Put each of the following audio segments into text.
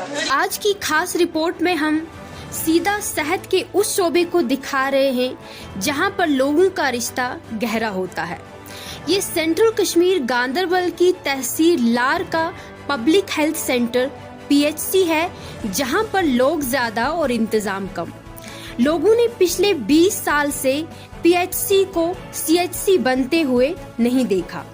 आज की खास रिपोर्ट में हम सीधा सेहत के उस शोबे को दिखा रहे हैं जहां पर लोगों का रिश्ता गहरा होता है। ये सेंट्रल कश्मीर गांदरबल की तहसील लार का पब्लिक हेल्थ सेंटर PHC है, जहां पर लोग ज्यादा और इंतजाम कम। लोगों ने पिछले 20 साल से PHC को CHC बनते हुए नहीं देखा।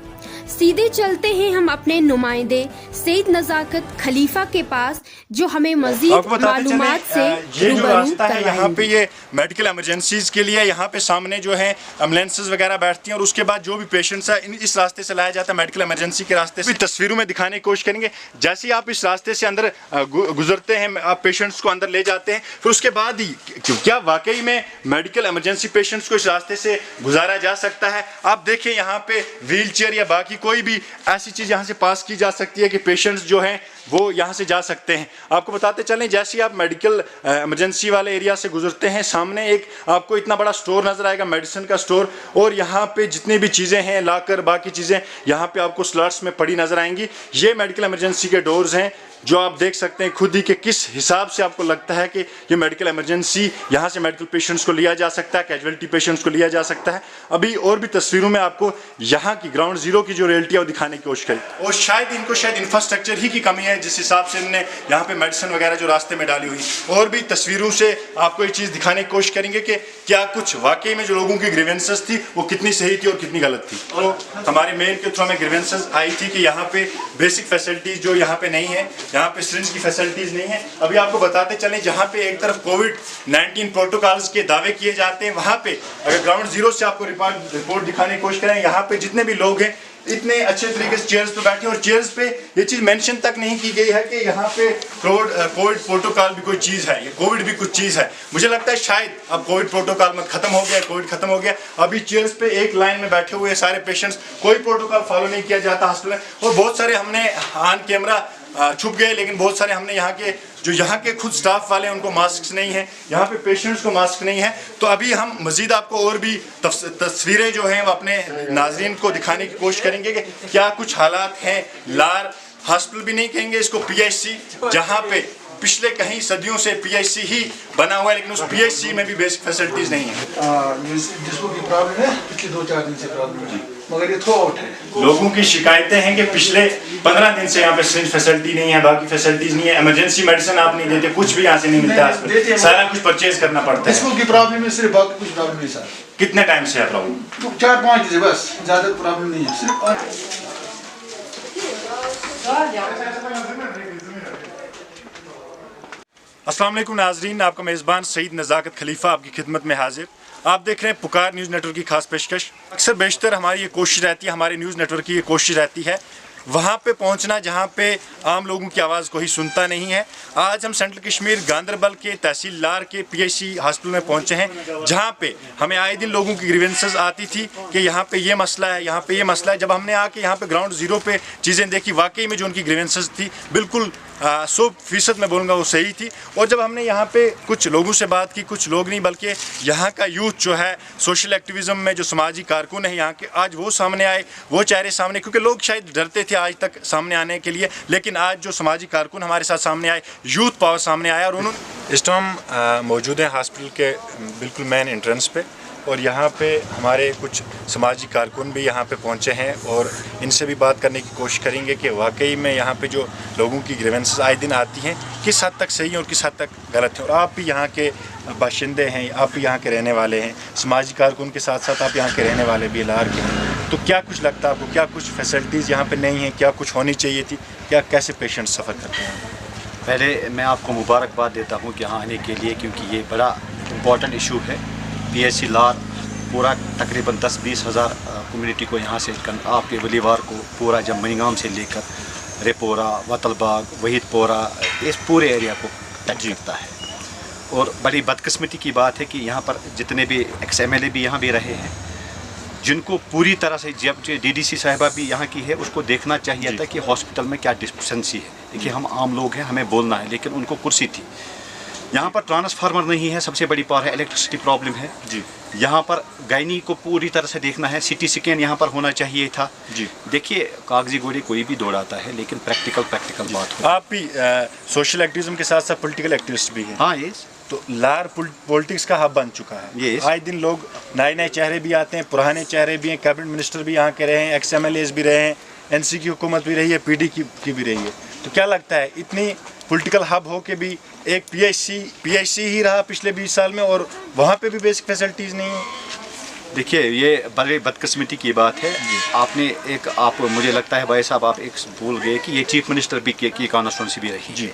सीधे चलते हैं हम अपने नुमाइंदे सईद नजाकत खलीफा के पास, जो हमें मजीद मालूमात से ये जो रास्ता है यहाँ पे ये मेडिकल इमरजेंसीज के लिए, यहाँ पे सामने जो है एम्बुलेंसेज वगैरह बैठती हैं और उसके बाद जो भी पेशेंट्स है इस रास्ते से लाया जाता है, मेडिकल इमरजेंसी के रास्ते से। तस्वीरों में दिखाने की कोशिश करेंगे। जैसे ही आप इस रास्ते से अंदर गुजरते हैं, आप पेशेंट्स को अंदर ले जाते हैं, फिर उसके बाद ही क्या वाकई में मेडिकल इमरजेंसी पेशेंट्स को इस रास्ते से गुजारा जा सकता है। आप देखिए यहाँ पे व्हील चेयर या बाकी कोई भी ऐसी चीज यहाँ से पास की जा सकती है कि पेशेंट्स जो हैं वो यहाँ से जा सकते हैं। आपको बताते चलें, जैसे ही आप मेडिकल इमरजेंसी वाले एरिया से गुजरते हैं, सामने एक आपको इतना बड़ा स्टोर नजर आएगा, मेडिसिन का स्टोर, और यहाँ पे जितनी भी चीज़ें हैं, लाकर बाकी चीज़ें यहाँ पे आपको स्लॉट्स में पड़ी नजर आएंगी। ये मेडिकल इमरजेंसी के डोर्स हैं, जो आप देख सकते हैं खुद ही कि किस हिसाब से आपको लगता है कि ये मेडिकल इमरजेंसी, यहाँ से मेडिकल पेशेंट्स को लिया जा सकता है, कैजुअलिटी पेशेंट्स को लिया जा सकता है। अभी और भी तस्वीरों में आपको यहाँ की ग्राउंड जीरो की जो रियलिटी है वो दिखाने की कोशिश करी, और शायद इनको इंफ्रास्ट्रक्चर ही की कमी है जिस हिसाब से इन्होंने यहाँ पे मेडिसिन वगैरह जो रास्ते में डाली हुई। और भी तस्वीरों से आपको ये चीज़ दिखाने की कोशिश करेंगे कि क्या कुछ वाकई में जो लोगों की ग्रीवेंसेस थी वो कितनी सही थी और कितनी गलत थी। तो हमारे मेल के थ्रू हमें ग्रीवेंसेस आई थी कि यहाँ पे बेसिक फैसिलिटीज़ जो यहाँ पे नहीं है, यहाँ पे सिरिंज की फैसिलिटीज नहीं है। अभी आपको बताते चलें, जहाँ पे एक तरफ कोविड-19 प्रोटोकॉल्स के दावे किए जाते हैं, वहाँ पे अगर ग्राउंड जीरो से आपको रिपोर्ट दिखाने की कोशिश करें, यहाँ पे जितने भी लोग हैं इतने अच्छे तरीके से चेयर्स पे बैठे, और चेयर्स पे ये चीज़ मेंशन तक नहीं की गई है कि यहाँ पे कोविड प्रोटोकॉल भी कोई चीज़ है, ये कोविड भी कुछ चीज़ है। मुझे लगता है शायद अब कोविड प्रोटोकॉल में खत्म हो गया, कोविड खत्म हो गया। अभी चेयर्स पे एक लाइन में बैठे हुए सारे पेशेंट्स, कोई प्रोटोकॉल फॉलो नहीं किया जाता हॉस्पिटल में। और बहुत सारे हमने ऑन कैमरा छुप गए, लेकिन बहुत सारे हमने यहाँ के खुद स्टाफ वाले उनको मास्क नहीं है, यहाँ पे पेशेंट्स को मास्क नहीं है। तो अभी हम मजीद आपको और भी तस्वीरें जो हैं वो अपने नाजरीन को दिखाने की कोशिश करेंगे कि क्या कुछ हालात हैं। लार हॉस्पिटल भी नहीं कहेंगे इसको, PHC, जहाँ पे पिछले कई सदियों से PHC ही बना हुआ है, लेकिन उस PHC में भी बेसिक फैसिलिटीज नहीं है। जिसको भी प्रॉब्लम है, पिछले 2-4 दिन से प्रॉब्लम है, मगर ये थ्रू आउट है। लोगों की शिकायतें हैं कि पिछले 15 दिन से यहाँ पे सिरिंज फैसिलिटी नहीं है, बाकी फैसिलिटीज नहीं है, इमरजेंसी मेडिसिन आप नहीं देते, कुछ भी यहाँ से नहीं मिलता, सारा कुछ परचेज करना पड़ता है। इसको की प्रॉब्लम है, सिर्फ बाकी कुछ प्रॉब्लम नहीं सर। कितने टाइम से है प्रॉब्लम? 4-5 दिन से बस, ज़्यादा प्रॉब्लम नहीं है सिर्फ। अस्सलाम वालेकुम नाजरीन, आपका मेज़बान सईद नज़ाकत खलीफा आपकी खिदमत में हाजिर। आप देख रहे हैं पुकार न्यूज़ नेटवर्क की खास पेशकश। अक्सर बेशतर हमारी ये कोशिश रहती है, हमारे न्यूज़ नेटवर्क की ये कोशिश रहती है वहाँ पे पहुँचना जहाँ पे आम लोगों की आवाज़ कोई सुनता नहीं है। आज हम सेंट्रल कश्मीर गांदरबल के तहसील लार के PHC हॉस्पिटल में पहुँचे हैं, जहाँ पे हमें आए दिन लोगों की ग्रीवेंसेस आती थी कि यहाँ पे ये मसला है, यहाँ पे ये मसला है। जब हमने आके यहाँ पे ग्राउंड ज़ीरो पे चीज़ें देखी, वाकई में जो उनकी ग्रीवेंसेस थी बिल्कुल 100% मैं बोलूँगा वो सही थी। और जब हमने यहाँ पे कुछ लोगों से बात की, कुछ लोग नहीं बल्कि यहाँ का यूथ जो है सोशल एक्टिविज़म में जो समाजी कारकुन है यहाँ के, आज वो सामने आए, वो चेहरे सामने, क्योंकि लोग शायद डरते थे आज तक सामने आने के लिए, लेकिन आज जो समाजी कारकुन हमारे साथ सामने आए, यूथ पावर सामने आया। और उन्होंने इस टाइम मौजूद हैं हॉस्पिटल के बिल्कुल मेन एंट्रेंस पे, और यहाँ पे हमारे कुछ समाजी कारकुन भी यहाँ पे पहुँचे हैं, और इनसे भी बात करने की कोशिश करेंगे कि वाकई में यहाँ पे जो लोगों की ग्रीवेंसेस आए दिन आती हैं किस हद तक सही है और किस हद तक गलत है। और आप भी यहाँ के बाशिंदे हैं, आप भी यहाँ के रहने वाले हैं, समाजी कारकुन के साथ साथ आप यहाँ के रहने वाले भी लार के हैं, तो क्या कुछ लगता है आपको, क्या कुछ फैसिलिटीज़ यहाँ पर नहीं हैं, क्या कुछ होनी चाहिए थी, क्या कैसे पेशेंट सफ़र करते हैं? पहले मैं आपको मुबारकबाद देता हूँ कि यहाँ आने के लिए, क्योंकि ये बड़ा इम्पॉर्टेंट इशू है। PHC लार पूरा तकरीबन 10-20 हज़ार कम्युनिटी को यहाँ से आपके वलीवार को पूरा जमनीगाम से लेकर रेपोरा, वतलबाग, वहीदपोरा, इस पूरे एरिया को टच करता है। और बड़ी बदकिस्मती की बात है कि यहाँ पर जितने भी XMLA भी यहाँ भी रहे हैं, जिनको पूरी तरह से जब DDC साहिबा भी यहाँ की है, उसको देखना चाहिए था कि हॉस्पिटल में क्या डिस्पेंसी है। देखिए हम आम लोग हैं, हमें बोलना है, लेकिन उनको कुर्सी थी। यहाँ पर ट्रांसफार्मर नहीं है, सबसे बड़ी पावर है, इलेक्ट्रिसिटी प्रॉब्लम है जी। यहाँ पर गायनी को पूरी तरह से देखना है, सिटी स्कैन यहाँ पर होना चाहिए था जी। देखिए कागजी घोड़े कोई भी दौड़ाता है, लेकिन प्रैक्टिकल बात हो। आप भी सोशल एक्टिविज्म के साथ साथ पॉलिटिकल एक्टिविस्ट भी हैं। हाँ ये तो लार पॉलिटिक्स का हब बन चुका है। Yes. आए दिन लोग नए नए चेहरे भी आते हैं, पुराने चेहरे भी हैं, कैबिनेट मिनिस्टर भी यहाँ के रहे हैं, एक्स MLAs भी रहे हैं, NC की हुकूमत भी रही है, PD की भी रही है। तो क्या लगता है इतनी पॉलिटिकल हब हो के भी एक PIC ही रहा पिछले 20 साल में और वहाँ पे भी बेसिक फैसिलिटीज़ नहीं है? देखिए ये बड़े बदकिस्मती की बात है। आप मुझे लगता है भाई साहब आप एक भूल गए कि ये चीफ मिनिस्टर भी की कॉन्स्टिट्यूंसी भी रही जी।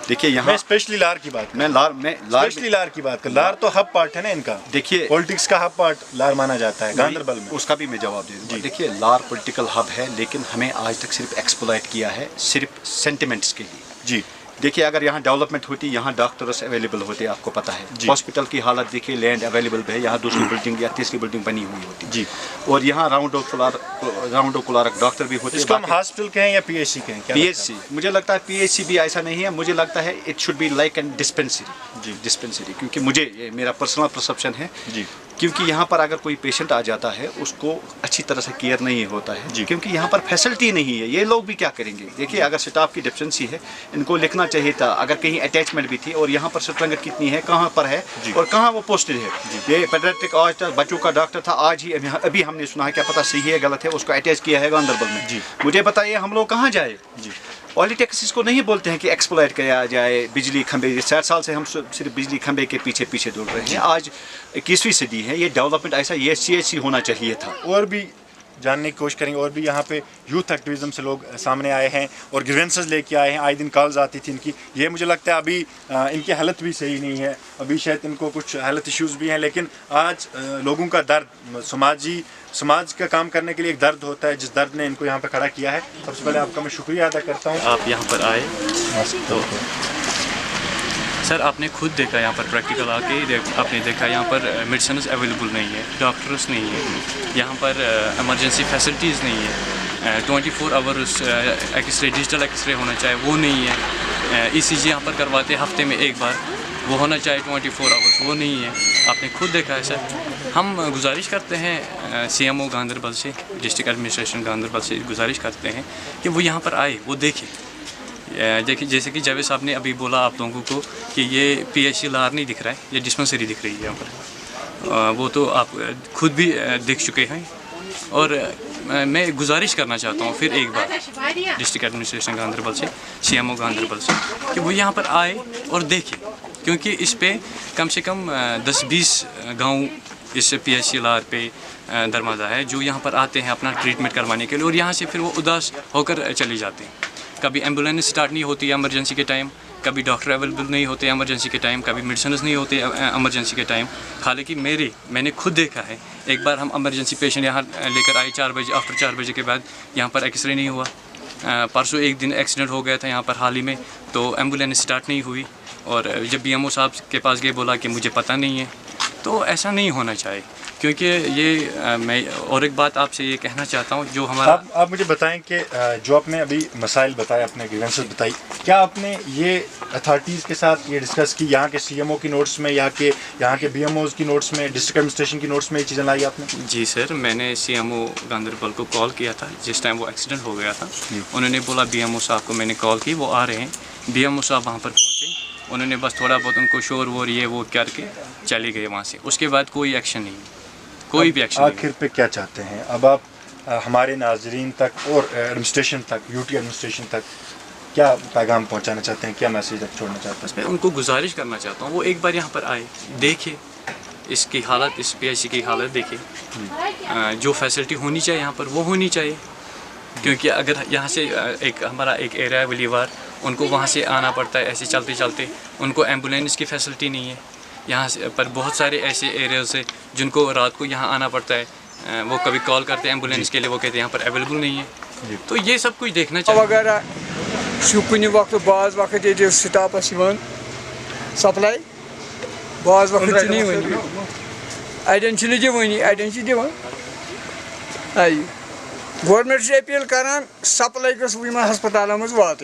देखिए यहाँ मैं स्पेशली लार की बात स्पेशली लार की बात कर, लार तो हब पार्ट है ना इनका। देखिए पॉलिटिक्स का हब पार्ट लार माना जाता है गांधरबल में। उसका भी मैं जवाब दे दूँगा। देखिए लार पॉलिटिकल हब है, लेकिन हमें आज तक सिर्फ एक्सप्लॉइट किया है सिर्फ सेंटिमेंट्स के लिए। जी। देखिए अगर यहाँ डेवलपमेंट होती, यहाँ डॉक्टर्स अवेलेबल होते, आपको पता है हॉस्पिटल की हालत देखिए, लैंड अवेलेबल है, यहाँ दूसरी बिल्डिंग या तीसरी बिल्डिंग बनी हुई होती जी। और यहाँ राउंड क्लार्क डॉक्टर भी होते। इसको हम हॉस्पिटल कहें या PHC कहें? PHC मुझे लगता है PHC भी ऐसा नहीं है, मुझे लगता है it should be like an dispensary जी, डिस्पेंसरी, क्योंकि मुझे ये मेरा पर्सनल परसेप्शन है जी। क्योंकि यहाँ पर अगर कोई पेशेंट आ जाता है उसको अच्छी तरह से केयर नहीं होता है जी। क्योंकि यहाँ पर फैसिलिटी नहीं है। ये लोग भी क्या करेंगे? देखिए अगर स्टाफ की डेफिशिएंसी है, इनको लिखना चाहिए था अगर कहीं अटैचमेंट भी थी और यहाँ पर स्ट्रेंथ कितनी है, कहाँ पर है और कहाँ वो पोस्टेड है। ये पेडियाट्रिक आज तक बच्चों का डॉक्टर था, आज ही अभी हमने सुना है, क्या पता सही है गलत है, उसको अटैच किया है गांधरबल में जी। मुझे बताइए हम लोग कहाँ जाए जी? पॉलिटिक्स इसको नहीं बोलते हैं कि एक्सप्लॉइट किया जाए। बिजली खंबे 60 साल से हम सिर्फ बिजली खंबे के पीछे दौड़ रहे हैं। आज 21वीं सदी है, ये डेवलपमेंट ऐसा ये CHC होना चाहिए था। और भी जानने की कोशिश करेंगे, और भी यहाँ पे यूथ एक्टिविज्म से लोग सामने आए हैं और ग्रीवेंसेस लेके आए हैं। आए दिन कॉल्स आती थी इनकी। ये मुझे लगता है अभी इनकी हालत भी सही नहीं है, अभी शायद इनको कुछ हेल्थ इश्यूज़ भी हैं, लेकिन आज लोगों का दर्द, समाज का काम करने के लिए एक दर्द होता है, जिस दर्द ने इनको यहाँ पे खड़ा किया है। सबसे पहले आपका मैं शुक्रिया अदा करता हूँ। आप यहाँ पर आए तो सर आपने खुद देखा यहाँ पर प्रैक्टिकल आके आपने देखा यहाँ पर मेडिसिन अवेलेबल नहीं है, डॉक्टर्स नहीं है, यहाँ पर इमरजेंसी फैसिलिटीज़ नहीं है, 24 आवर्स एक्सरे डिजिटल एक्सरे होना चाहिए वो नहीं है, ECG यहाँ पर करवाते हफ्ते में एक बार, वो होना चाहिए 24 आवर्स, वो नहीं है। आपने खुद देखा है सर। हम गुजारिश करते हैं CMO गांधरबल से, डिस्ट्रिक्ट एडमिनिस्ट्रेशन गांधरबल से गुजारिश करते हैं कि वो यहाँ पर आए, वो देखें। देखिए जैसे कि जावेद साहब ने अभी बोला आप लोगों को कि ये PHC लार नहीं दिख रहा है, ये डिस्पेंसरी दिख रही है यहाँ पर, वो तो आप खुद भी देख चुके हैं। और मैं गुजारिश करना चाहता हूँ फिर एक बार डिस्ट्रिक्ट एडमिनिस्ट्रेशन गांधरबल से, CMO गांधरबल से, कि वो यहाँ पर आए और देखें, क्योंकि इस पे कम से कम 10-20 गाँव इस PHC लार पे दरवाज़ा है जो यहाँ पर आते हैं अपना ट्रीटमेंट करवाने के लिए, और यहाँ से फिर वो उदास होकर चले जाते हैं। कभी एम्बुलेंस स्टार्ट नहीं होती है इमरजेंसी के टाइम, कभी डॉक्टर अवेलेबल नहीं होते इमरजेंसी के टाइम, कभी मेडिसिन नहीं होते इमरजेंसी के टाइम। हालांकि मैंने खुद देखा है, एक बार हम इमरजेंसी पेशेंट यहाँ लेकर आए 4 बजे, आफ्टर 4 बजे के बाद यहाँ पर एक्सरे नहीं हुआ। परसों एक दिन एक्सीडेंट हो गया था यहाँ पर हाल ही में, तो एम्बुलेंस स्टार्ट नहीं हुई, और जब BMO साहब के पास गए बोला कि मुझे पता नहीं है। तो ऐसा नहीं होना चाहिए, क्योंकि ये मैं और एक बात आपसे ये कहना चाहता हूँ, जो हमारा आप मुझे बताएं कि जो आपने अभी मसाइल बताए, अपने ग्रीवेंसेस बताई, क्या आपने ये अथॉरिटीज़ के साथ ये डिस्कस की, यहाँ के CMO की नोट्स में, यहाँ के BMOs की नोट्स में, डिस्ट्रिक्ट एडमिनिस्ट्रेशन की नोट्स में ये चीज़ें लाई आपने? जी सर, मैंने CMO गांधरबल को कॉल किया था जिस टाइम वो एक्सीडेंट हो गया था। उन्होंने बोला BMO साहब को मैंने कॉल की, वो आ रहे हैं। BMO साहब वहाँ पर पहुँचे, उन्होंने बस थोड़ा बहुत उनको शोर वोर ये वो करके चले गए वहाँ से। उसके बाद कोई एक्शन नहीं, कोई भी एक्शन। आखिर पे क्या चाहते हैं अब आप हमारे नाजरीन तक और एडमिनिस्ट्रेशन तक, UT एडमिनिस्ट्रेशन तक क्या पैगाम पहुंचाना चाहते हैं, क्या मैसेज छोड़ना चाहते हैं? मैं उनको गुजारिश करना चाहता हूँ वो एक बार यहाँ पर आए, देखे इसकी हालत, इस PHC की हालत देखे, जो फैसिलिटी होनी चाहिए यहाँ पर वो होनी चाहिए। क्योंकि अगर यहाँ से हमारा एक एरिया है वलीवार, उनको वहाँ से आना पड़ता है ऐसे चलते चलते, उनको एम्बुलेंस की फैसिलिटी नहीं है। यहाँ से पर बहुत सारे ऐसे एरियाज़ है जिनको रात को यहाँ आना पड़ता है, वो कभी कॉल करते हैं एम्बुलेंस के लिए, वो कहते हैं यहाँ पर अवेलेबल नहीं है। तो ये सब कुछ देखना चाहिए वगैरह। कुछ वक्त बाज़ वक्त ये स्टाफस सप्लाई, बाज़ वक्त नहीं वन, अड़न दिवानी, अड़न दिवान। आई गवर्नमेंट से अपील करान सप्लाई गस हस्पताल मज वात,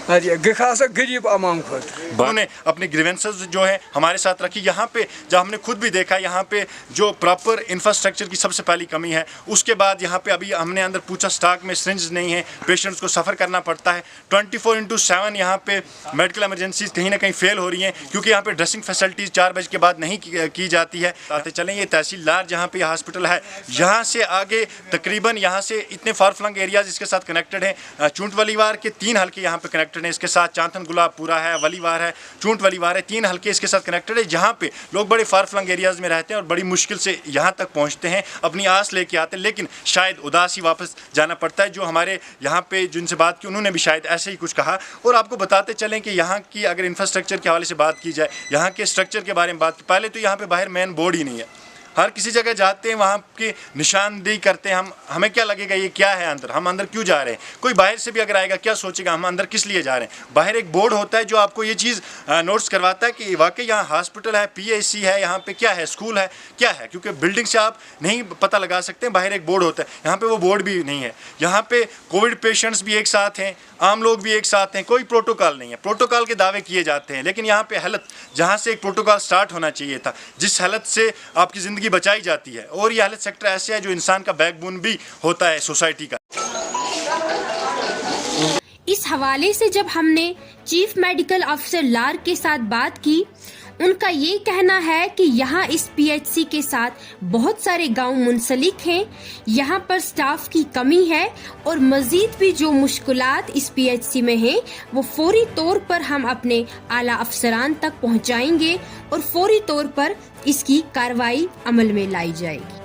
अरे गखासा गरीब अमाम खुद उन्होंने अपनी ग्रीवेंसेस जो है हमारे साथ रखी। यहाँ पे जब हमने खुद भी देखा यहाँ पे जो प्रॉपर इंफ्रास्ट्रक्चर की सबसे पहली कमी है, उसके बाद यहाँ पे अभी हमने अंदर पूछा स्टॉक में सिरिंज नहीं है, पेशेंट्स को सफ़र करना पड़ता है। 24/7 यहाँ पे मेडिकल इमरजेंसीज कहीं ना कहीं फेल हो रही हैं क्योंकि यहाँ पे ड्रेसिंग फैसिलिटीज़ 4 बजे के बाद नहीं की जाती है। आते चलें ये तहसीलदार जहाँ पे हॉस्पिटल है, यहाँ से आगे तकरीबन यहाँ से इतने फार फ्लंग एरियाज़ इसके साथ कनेक्टेड हैं। चूंट वलीवार के 3 हल्के यहाँ पे कनेक्टेड हैं, इसके साथ चांथन गुलाबपुरा है, वलीवार है, चूंट वलीवार है, 3 हल्के इसके साथ कनेक्टेड है, जहाँ पे लोग बड़े फार फ्लंग एरियाज़ में रहते हैं और बड़ी मुश्किल से यहाँ तक पहुँचते हैं, अपनी आस लेके आते हैं, लेकिन शायद उदास ही वापस जाना पड़ता है। जो हमारे यहाँ पे जिनसे बात की उन्होंने भी शायद ऐसे ही कुछ कहा। और आपको बताते चलें कि यहाँ की अगर इंफ्रास्ट्रक्चर के हवाले से बात की जाए, यहाँ के स्ट्रक्चर के बारे में बात की, पहले तो यहाँ पे बाहर मेन बोर्ड ही नहीं है। हर किसी जगह जाते हैं वहाँ की निशानदेही करते हैं, हमें क्या लगेगा ये क्या है अंदर, हम अंदर क्यों जा रहे हैं। कोई बाहर से भी अगर आएगा क्या सोचेगा हम अंदर किस लिए जा रहे हैं। बाहर एक बोर्ड होता है जो आपको ये चीज़ नोट्स करवाता है कि वाकई यहाँ हॉस्पिटल है, PHC है, यहाँ पे क्या है, स्कूल है, क्या है, क्योंकि बिल्डिंग से आप नहीं पता लगा सकते। बाहर एक बोर्ड होता है, यहाँ पे वो बोर्ड भी नहीं है। यहाँ पे कोविड पेशेंट्स भी एक साथ हैं, आम लोग भी एक साथ हैं, कोई प्रोटोकॉल नहीं है। प्रोटोकॉल के दावे किए जाते हैं, लेकिन यहाँ पे हालत जहाँ से एक प्रोटोकॉल स्टार्ट होना चाहिए था, जिस हालत से आपकी ज़िंदगी बचाई जाती है, और ये हेल्थ सेक्टर ऐसे है जो इंसान का बैकबोन भी होता है सोसाइटी का। इस हवाले से जब हमने चीफ मेडिकल ऑफिसर लार के साथ बात की, उनका ये कहना है कि यहाँ इस PHC के साथ बहुत सारे गांव मुंसलिक हैं, यहाँ पर स्टाफ की कमी है और मजीद भी जो मुश्किलात इस PHC में हैं वो फौरी तौर पर हम अपने आला अफसरान तक पहुँचाएंगे और फौरी तौर पर इसकी कार्रवाई अमल में लाई जाएगी।